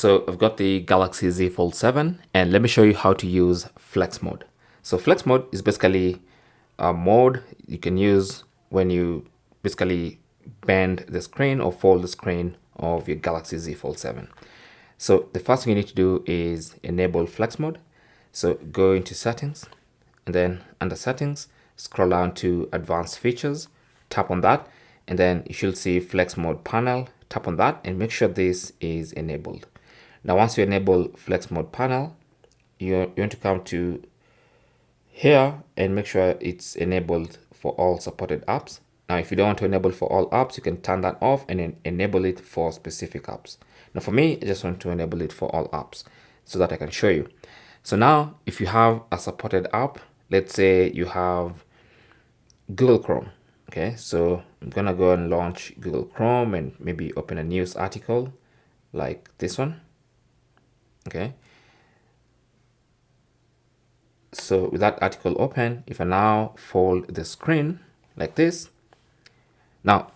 So I've got the Galaxy Z Fold 7 and let me show you how to use flex mode. So flex mode is basically a mode you can use when you basically bend the screen or fold the screen of your Galaxy Z Fold 7. So the first thing you need to do is enable flex mode. So go into settings and then under settings, scroll down to advanced features, tap on that, and then you should see flex mode panel. Tap on that and make sure this is enabled. Now, once you enable flex mode panel, you want to come to here and make sure it's enabled for all supported apps. Now, if you don't want to enable for all apps, you can turn that off and then enable it for specific apps. Now, for me, I just want to enable it for all apps so that I can show you. So now, if you have a supported app, let's say you have Google Chrome. Okay, so I'm gonna go and launch Google Chrome and maybe open a news article like this one. Okay, so with that article open, if I now fold the screen like this, now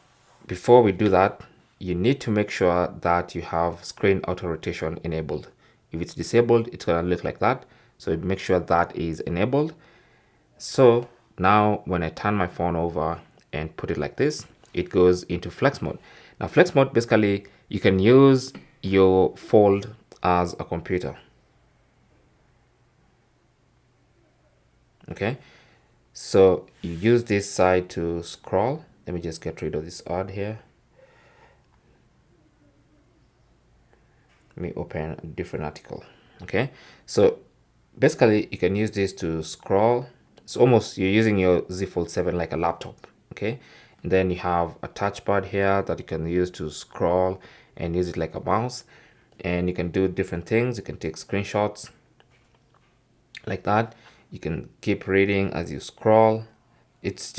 before we do that, you need to make sure that you have screen auto rotation enabled. If it's disabled, it's gonna look like that, so make sure that is enabled. So now when I turn my phone over and put it like this, it goes into flex mode. Now flex mode, basically you can use your fold as a computer. Okay, so you use this side to scroll. Let me just get rid of this odd here. Let me open a different article. Okay, so basically you can use this to scroll. It's almost you're using your Z Fold 7 like a laptop. Okay, and then you have a touchpad here that you can use to scroll and use it like a mouse, and you can do different things. You can take screenshots like that. You can keep reading as you scroll. It's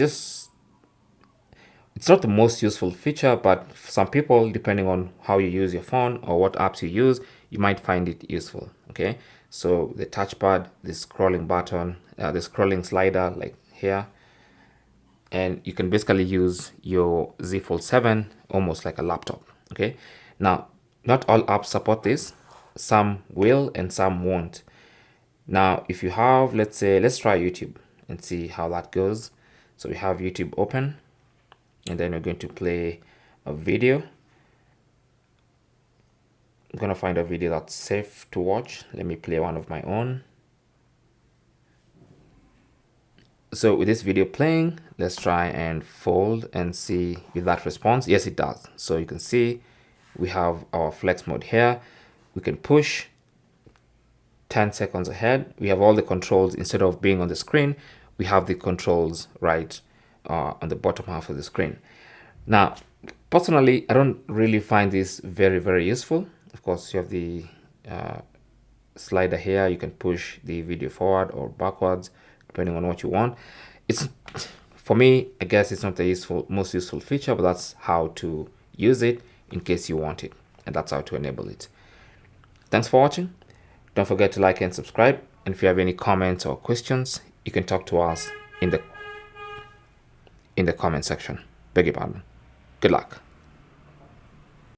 not the most useful feature, but for some people, depending on how you use your phone or what apps you use, you might find it useful. Okay, so the touchpad, the scrolling button, the scrolling slider like here, and you can basically use your Z Fold 7 almost like a laptop. Okay, now not all apps support this. Some will and some won't. Now, if you have, let's say, let's try YouTube and see how that goes. So we have YouTube open, and then we're going to play a video. I'm going to find a video that's safe to watch. Let me play one of my own. So with this video playing, let's try and fold and see if that responds. Yes, it does. So you can see we have our flex mode here. We can push 10 seconds ahead. We have all the controls. Instead of being on the screen, we have the controls right on the bottom half of the screen. Now, personally, I don't really find this very useful. Of course, you have the slider here. You can push the video forward or backwards depending on what you want. It's, for me, I guess it's not the most useful feature, but that's how to use it in case you want it, and that's how to enable it. Thanks for watching. Don't forget to like and subscribe. And if you have any comments or questions, you can talk to us in the comment section. Beg your pardon. Good luck.